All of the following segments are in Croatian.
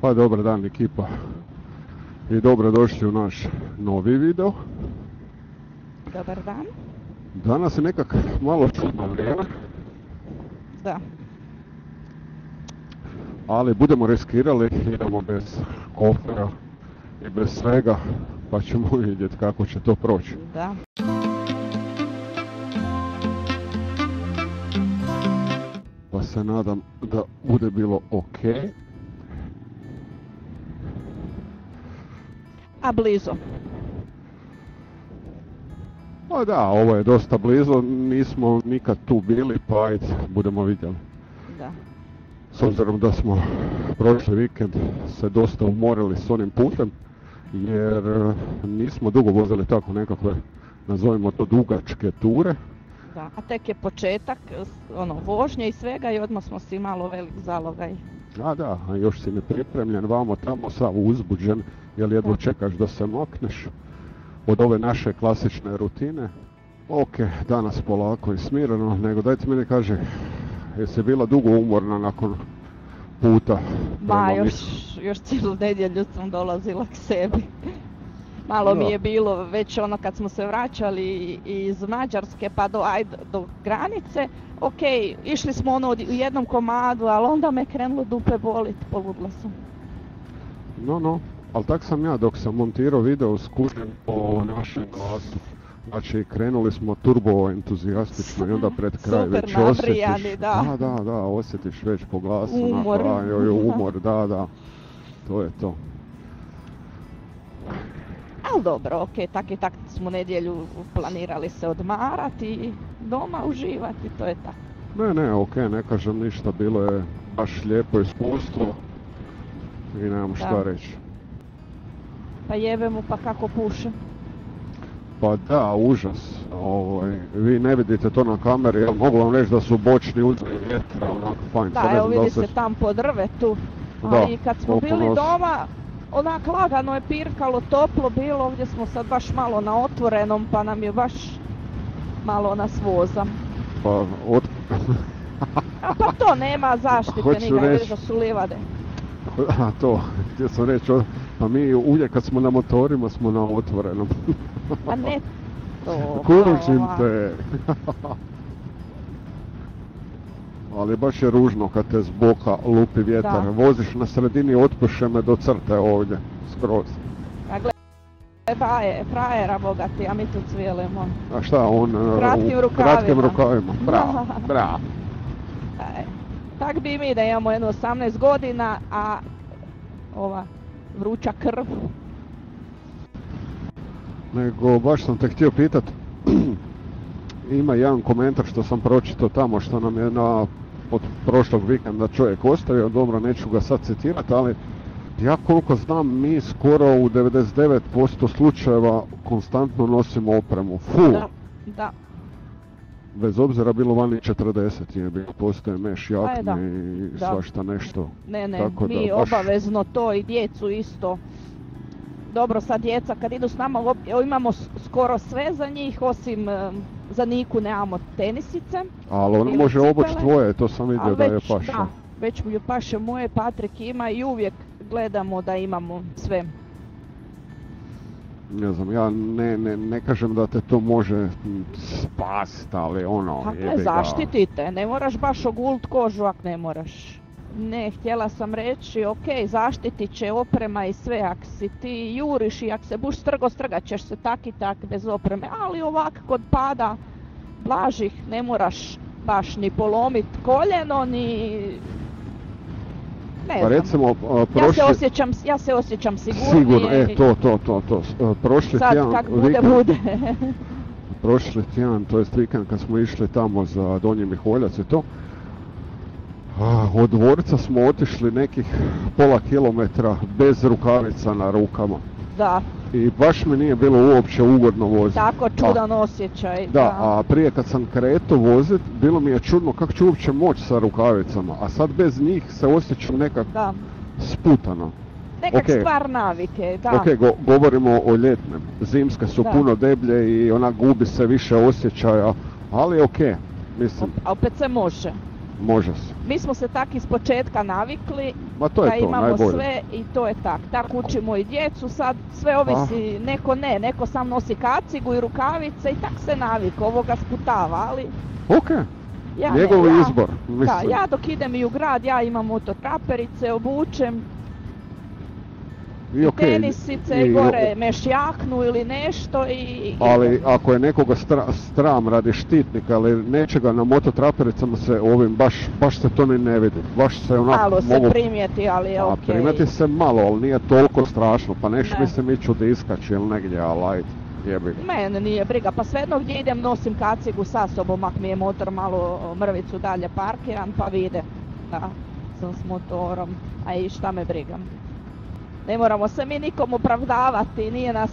Pa dobar dan ekipa i dobrodošli u naš novi video. Dobar dan. Danas je nekak malo čudno vrijeme. Da. Ali budemo riskirali, idemo bez kofera i bez svega, pa ćemo vidjeti kako će to proći. Da. Pa se nadam da bude bilo ok. A blizu. Pa da, ovo je dosta blizu, nismo nikad tu bili, pa ajde, budemo vidjeli. Da. S obzirom da smo prošli vikend se dosta umorili s onim putem, jer nismo dugo vozili tako nekakve, nazovimo to, dugačke ture. Da. A tek je početak, vožnje i svega i odmah smo si malo velik zalogaj. A da, a još si nepripremljen, vamo tamo sav uzbuđen, jer jedva čekaš da se makneš od ove naše klasične rutine. Ok, danas polako i smireno, nego dajte mi ne kaže, jesi bila dugo umorna nakon puta? Ma, još cijelu nedjelju sam dolazila k sebi. Malo mi je bilo već kad smo se vraćali iz Mađarske pa do granice. Ok, išli smo u jednom komadu, ali onda me krenulo dupe boliti, poludla sam. No, ali tak sam ja dok sam montirao video skužen po našem glasu. Znači, krenuli smo turbo entuzijastično i onda pred kraj super već osjetiš. Da. Da, osjetiš već po glasu. Umor. Umor, da. To je to. Ali dobro, ok, tak i tak smo nedjelju planirali se odmarati i doma uživati, to je tako. Ne, ok, ne kažem ništa, bilo je baš lijepo iskustvo i nemam šta reći. Pa jebe mu pa kako puše. Pa da, užas. Vi ne vidite to na kameri, jel mogu vam reći da su bočni uzeli vjetra, onako fajn. Da, evo vidi se tam po drvetu, ali kad smo bili doma, onak lagano je pirkalo, toplo bilo, ovdje smo sad baš malo na otvorenom, pa nam je baš malo nas voza. Pa to nema zaštite, nikada već da su livade. A to, htio sam reći, a mi uvijek kad smo na motorima smo na otvorenom. A ne to. Kuručim te. Ali baš je ružno kad te s boka lupi vjetar. Da. Voziš na sredini, otpuše me do crte ovdje, skroz. A gledaj, frajera bogati, a mi tu cvijelimo. A šta, on kratkim rukavima. Bravo. Tak bi mi da imamo jedno 18 godina, a ova vruća krv. Nego, baš sam te htio pitat, ima jedan komentar što sam pročitao tamo, što nam je od prošlog vikenda čovjek ostavio, dobro, neću ga sad citirati, ali ja koliko znam, mi skoro u 99% slučajeva konstantno nosimo opremu, full. Da. Bez obzira bilo vani 40 je bilo, postoje meš jakne i svašta nešto. Ne, tako mi baš obavezno to i djecu isto. Dobro, sad djeca kad idu s nama, imamo skoro sve za njih, osim za Niku nemamo tenisice. Ali on može obući tvoje, to sam vidio da je paša. Da, već mu je paše moje, Patrik ima i uvijek gledamo da imamo sve. Ne znam, ja ne kažem da te to može spasiti, ali jebi ga. Zaštitite, ne moraš baš ogult kožu ako ne moraš. Ne, htjela sam reći, ok, zaštitit će oprema i sve, ako si ti juriš i ako se buš strgat ćeš se tak i tak bez opreme, ali ovak kod pada blažih ne moraš baš ni polomit koljeno, ni... Ne znam. Recimo, ja se osjećam sigurnije. To. Prošli sad tjedan, kak bude. Prošli tjedan, to jest vikend kad smo išli tamo za Donji Miholjac i to, od dvorca smo otišli nekih pola kilometra bez rukavica na rukama. Da. I baš mi nije bilo uopće ugodno voziti. Tako čudan osjećaj. Da, a prije kad sam krenuo voziti, bilo mi je čudno kako ću uopće moći sa rukavicama, a sad bez njih se osjećam nekak sputano. Nekak stvar navike, da. Ok, govorimo o ljetnem. Zimske su puno deblje i ona gubi se više osjećaja, ali ok, mislim. A opet se može. Može se. Mi smo se tak iz početka navikli Ma to da je to, imamo najbolje. sve i to je tak. Tak učimo i djecu, sad sve ovisi, neko sam nosi kacigu i rukavice i tak se navik, ovoga sputava, ali Ok, njegov izbor, mislim. Da, ja dok idem i u grad, ja imam mototraperice, obučem i tenisice i gore mešjaknu ili nešto i... Ali ako je nekoga stram radi štitnika ili nečega na mototrapericama se ovim baš se to ni ne vidi. Baš se onako malo se primijeti, ali je okej. Primijeti se malo, ali nije toliko strašno, pa neš mislim ići u diskač ili negdje, ali ajde, jebi. Mene nije briga, pa svejedno gdje idem nosim kacigu sa sobom, ako mi je motor malo mrvicu dalje parkiran, pa vide da sam s motorom, a i šta me brigam. Ne moramo se mi nikom opravdavati, nije nas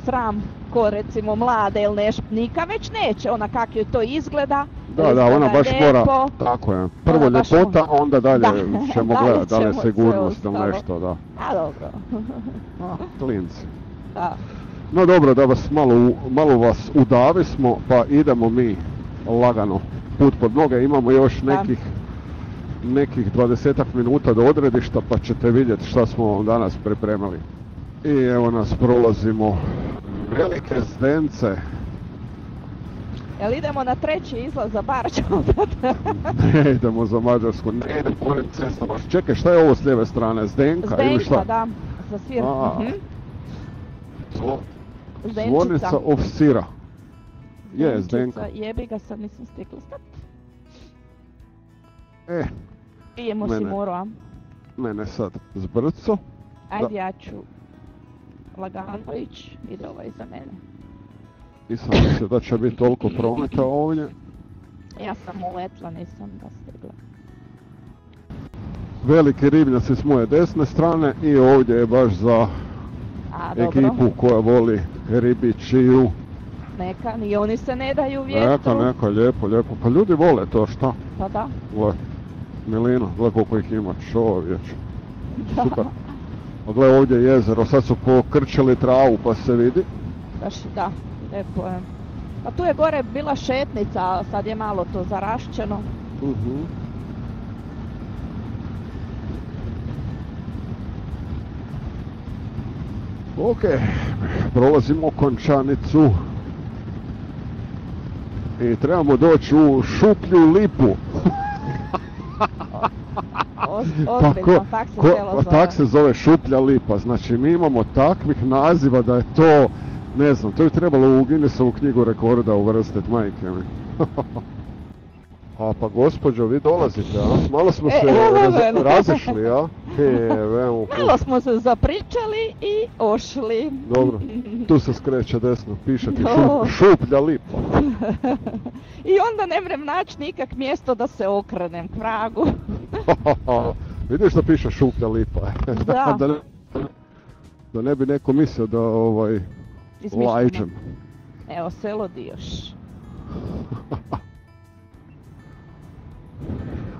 sram ko recimo mlade ili nešto, Nika već neće, ona kak joj to izgleda. Da, ona baš mora, tako je, prvo ljepota, onda dalje ćemo gledati, da li je sigurnost ili nešto, da. A dobro. Klinci. Da. No dobro, da vas malo vas udavismo, pa idemo mi lagano put pod noge, imamo još nekih 20 minuta do odredišta, pa ćete vidjeti šta smo danas pripremili. I evo nas, prolazimo velike Zdence. Jel idemo na treći izlaz za Barč? Ne idemo za Mađarsku, ne idemo po ovim cestama. Čekaj, šta je ovo s lijeve strane? Zdenka ili šta? Zdenka, da, za svir. Zvornica Ofsira. Je, Zdenka. Jebi ga, sad nisam stigla stati. Pijemo si moro. Mene sad zbrco. Ajde, ja ću lagano ići, ide ovaj za mene. Nisam mislio da će biti toliko prometa ovdje. Ja sam uletla, nisam da stigla. Veliki ribnjaci s moje desne strane i ovdje je baš za ekipu koja voli ribičiju. Neka, ni oni se ne daju vjetru. Neka, lijepo. Pa ljudi vole to, šta? Pa da. Gle, Milina, gle koliko ih ima, čovječ. Super. A gle, ovdje je jezero, sad su pokrčili travu pa se vidi. Da, lijepo je. Pa tu je gore bila šetnica, a sad je malo to zarašćeno. Ok, prolazimo Končanicu. I trebamo doći u Šuplju lipu. Ozbiljno, tak se selo zove. Tak se zove Šuplja lipa, znači mi imamo takvih naziva da je to, ne znam, to je trebalo u Guinnessovu knjigu rekorda uvrstiti, majke mi. A pa gospođo, vi dolazite, a? Malo smo se razišli, a? Malo smo se zapričali i ošli. Dobro, tu se skreće desno, piše ti Šuplja lipa. I onda ne mrem naći nikak mjesto da se okrenem k vragu. Vidiš da piše Šuplja lipa? Da. Da ne bi neko mislio da lajđem. Evo, selo Dioš.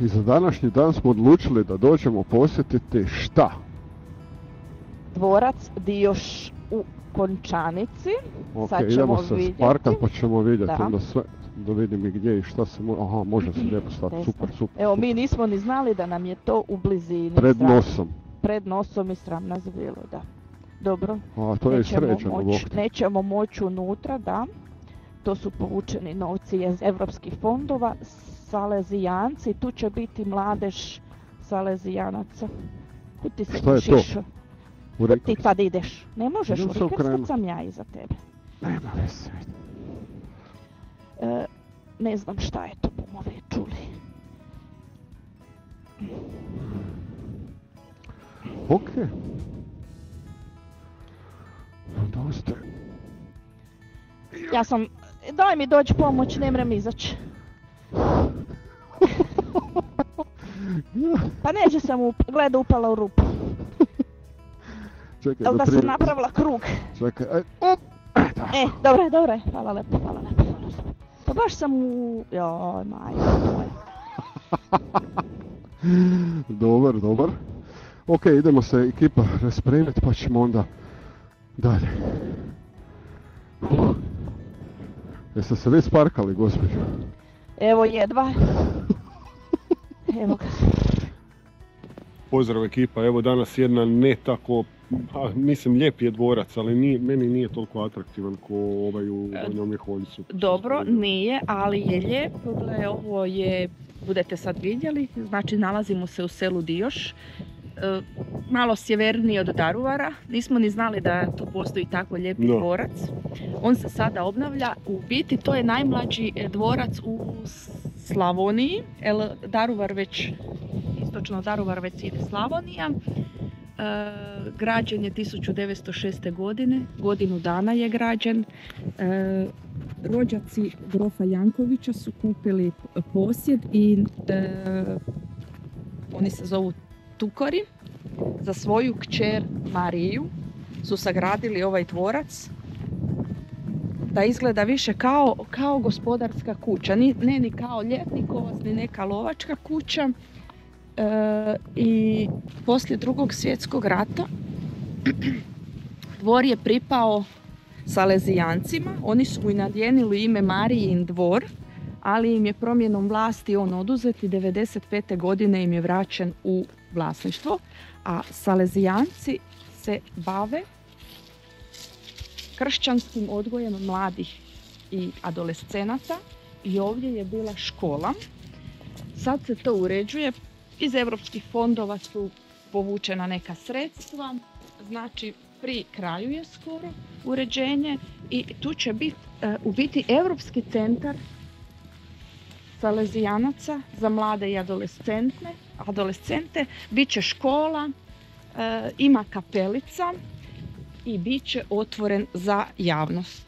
I za današnji dan smo odlučili da dođemo posjetiti šta? Dvorac Dioš u Končanici. Ok, sad idemo se vidjeti. sparkat pa ćemo vidjeti onda sve, da vidim i gdje i šta se može, aha, može se lijepo stati, super. Evo, mi nismo ni znali da nam je to u blizini. Pred nosom. Pred nosom i sram nas bilo, da. Dobro. A, to je i sređeno, nećemo moći unutra, da. To su povučeni novci iz evropskih fondova. Salezijanci, tu će biti mladež Salezijanaca. Kud ti se kušiš? Kud ti tad ideš? Ne možeš u Rikers kad sam ja iza tebe. Nema veze. Ne znam šta je to, bomo vi čuli. Ok. Dosta. Ja sam, daj mi doći pomoć, ne mrem izaći. Pa neđe sam gleda upala u rupu. Čekaj, da sam napravila krug. Čekaj, Dobre, hvala lepo. Pa baš sam u... Joj, majko moja. Dobar. Ok, idemo se ekipa raspremiti pa ćemo onda dalje. Jeste se vi sparkali, gospođo? Evo, jedva. Evo ga. Pozdrav ekipa, evo danas jedna ne tako, mislim lijep je dvorac, ali meni nije toliko atraktivan ko ovaj u Donjom Miholjcu. Dobro, nije, ali je lijep. Gle, ovo je, budete sad vidjeli, znači nalazimo se u selu Dioš, malo sjevernije od Daruvara. Nismo ni znali da tu postoji tako lijepi dvorac. On se sada obnavlja. U biti to je najmlađi dvorac u Slavoniji, jer Daruvar već, istočno Daruvar već ide Slavonija. Građen je 1906. godine, godinu dana je građen. Rođaci grofa Jankovića su kupili posjed i oni se zovu Tukori. Za svoju kćer Mariju su sagradili ovaj dvorac da izgleda više kao gospodarska kuća, ne ni kao ljetnikovac, ni neka lovačka kuća. I poslije Drugog svjetskog rata dvor je pripao Salezijancima. Oni su mu i nadjenili ime Marijin dvor, ali im je promjenom vlasti on oduzet i 1995. godine im je vraćen u vlasništvo. A Salezijanci se bave kršćanskim odgojem mladih i adolescenata i ovdje je bila škola. Sad se to uređuje. Iz europskih fondova su povučena neka sredstva, znači pri kraju je skoro uređenje i tu će biti u biti Europski centar Salezijanaca za mlade i adolescente, bit će škola, ima kapelica i bit će otvoren za javnost.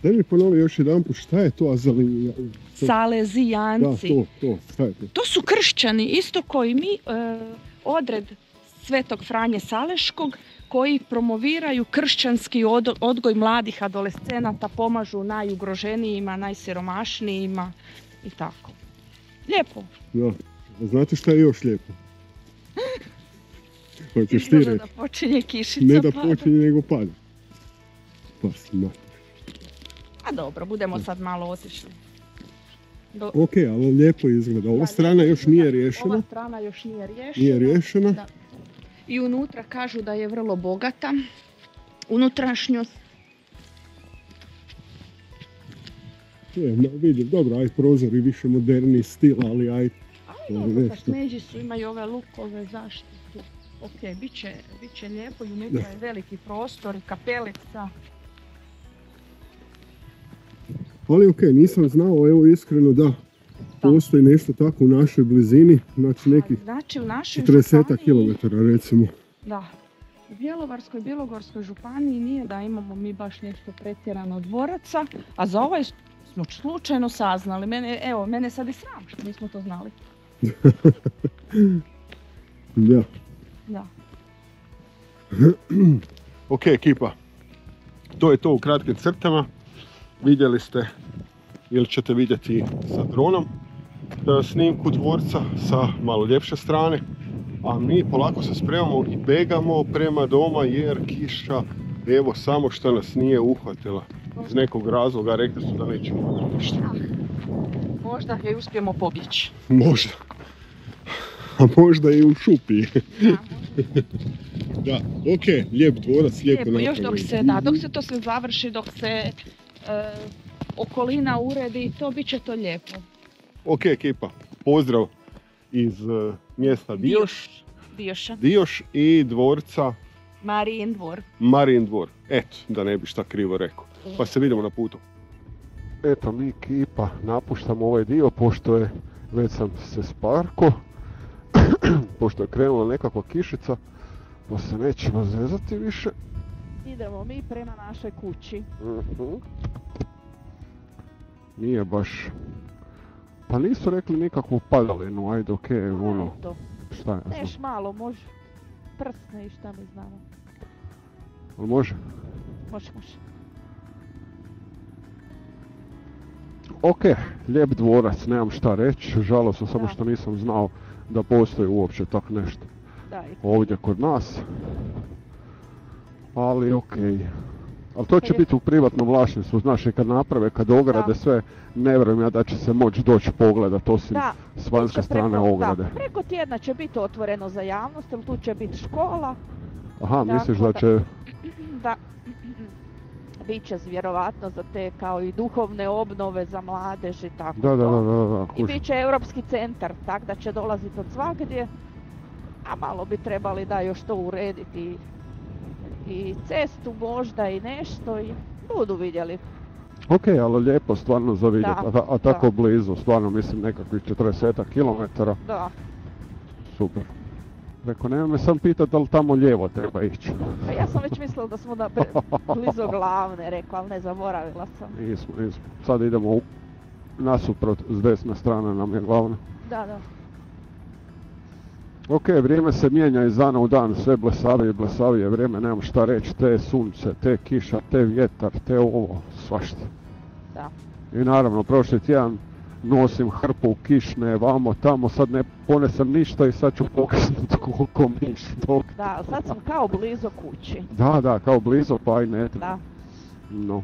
Daj mi ponovi još jedanput, šta je to Salezijanci? Da, šta je to? To su kršćani, isto koji mi, odred Svetog Franje Saleškog, koji promoviraju kršćanski odgoj mladih adolescenata, pomažu najugroženijima, najsiromašnijima i tako. Lijepo. Da, a znate šta je još lijepo? Hoćeš ti reći? Da počinje kišica ne da počinje, nego pada. Pa smati. A dobro, budemo sad malo otišli. Ok, ali lijepo izgleda. Ova strana još nije riješena. Ova strana još nije riješena. Da. I unutra kažu da je vrlo bogata. Unutrašnjost. Vidim, dobro, aj prozor i više moderni stil, ali aj... Dobro, smeđi su, imaju ove lukove zaštite. Ok, bit će lijepo i unutra je veliki prostor i kapelica. Ali ok, nisam znao, evo iskreno da postoji nešto tako u našoj blizini, znači nekih 40 km recimo. Da, u Bjelovarskoj, Bilogorskoj županiji nije da imamo mi baš nešto pretjerano dvoraca, a za ovaj smo slučajno saznali. Mene sad i sram što nismo to znali. Da. Da. Ok, ekipa, to je to u kratkim crtama. Vidjeli ste ili ćete vidjeti sa dronom snimku dvorca sa malo ljepše strane, a mi polako se spremamo i begamo prema doma jer kiša evo samo što nas nije uhvatila. Iz nekog razloga rekli su da nećemo ništa. Možda je uspijemo pobjeći. Možda. A možda i u šupi. Da, ok, lijep dvorac, lijepo napravljen. Još dok se to sve završi, dok se okolina uredi, to bit će to lijepo. Ok ekipa, pozdrav iz mjesta Dioš i dvorca Marijin dvor. Eto, da ne bi šta krivo rekao. Pa se vidimo na putu. Eto, mi ekipa napuštamo ovaj dio pošto je, već sam se sparko, pošto je krenula nekakva kišica, pa se nećemo zezati više. Idemo mi prema našoj kući. Nije baš... Pa nisu rekli nikakvu padalinu, ajde okej, ono... Šta je? Neš malo, može. Prsne i šta mi znamo. Ali može? Može. Ok, lijep dvorac, nemam šta reći. Žalosno samo što nisam znao da postoji uopće tak nešto ovdje kod nas. Ali okej. Ali to će Je. biti u privatnom vlasništvu, znaš, i kad naprave, kad ograde Da. sve, ne vjerujem ja da će se moći doći pogledat osim Da, s vanjske strane ograde. Da, preko tjedna će biti otvoreno za javnost, jer tu će biti škola. Aha, misliš Tako da će... Da, bit će vjerovatno za te kao i duhovne obnove za mladež i tako Da, to. I kužim. bit će europski centar, tak da će dolaziti od svagdje. A malo bi trebali da još to urediti i cestu možda i nešto i budu vidjeli. Ok, ali lijepo stvarno za vidjet, Da, a tako da. blizu, stvarno mislim nekakvih 40 km, Da, super. Rekao, nema me sam pitat da li tamo lijevo treba ići. a ja sam već mislila da smo blizu glavne, rekao, ali ne, zaboravila sam. Nismo. Sad idemo nasuprot, s desne strane nam je glavna. Da. Ok, vrijeme se mijenja iz dana u dan, sve blesavije i blesavije vrijeme, nemam šta reći, te sunce, te kiša, te vjetar, te ovo, svašta. Da. I naravno, prošli tjedan nosim hrpu kišne, vamo, tamo, sad ne ponesem ništa i sad ću pokisnut koliko miš dok. Da, ali sad sam kao blizu kući. Da, kao blizu, pa aj ne treba. Da. No.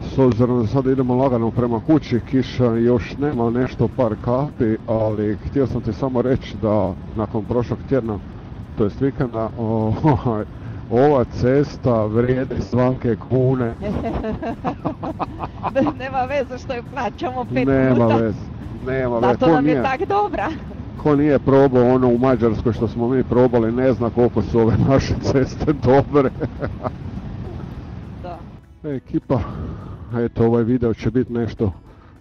S obzirom da sad idemo lagano prema kući, kiša još nema, nešto par kapi, ali htio sam ti samo reći da nakon prošlog tjedna, to jest vikenda, ova cesta vrijedi svake kune. Nema veze što je plaćamo 5 Nema puta. veze. Zato Ko nam je nije, tak dobra. ko nije probao ono u Mađarskoj što smo mi probali, ne zna koliko su ove naše ceste dobre. Da. Ekipa, eto ovaj video će biti nešto,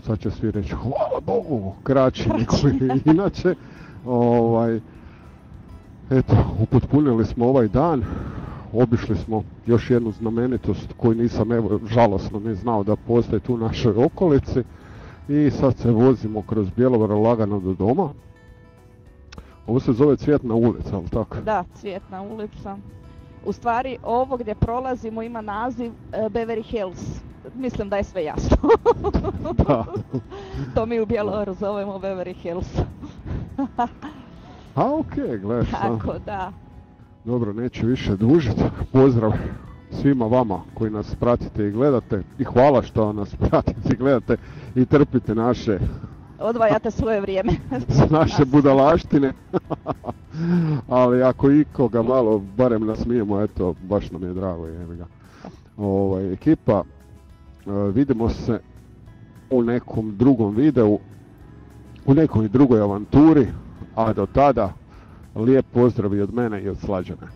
sad će svi reći hvala Bogu, kraći nego inače. Eto, upotpunili smo ovaj dan, obišli smo još jednu znamenitost koju nisam evo žalosno ni znao da postoji tu u našoj okolici i sad se vozimo kroz Bjelovar lagano do doma. Ovo se zove Cvjetna ulica, ali tako? Da, Cvjetna ulica. U stvari, ovo gdje prolazimo ima naziv Beverly Hills. Mislim da je sve jasno. Da. To mi u Bjelovaru zovemo Beverly Hills. A okej, gledaj šta. Tako da. Dobro, neću više dužiti. Pozdrav svima vama koji nas pratite i gledate i hvala što nas pratite i gledate i trpite naše Odvajate svoje vrijeme. naše budalaštine. Ali ako ikoga malo barem nasmijemo, eto, baš nam je drago, jebi ga. Ekipa, vidimo se u nekom drugom videu, u nekoj drugoj avanturi, a do tada lijep pozdrav i od mene i od Slađane.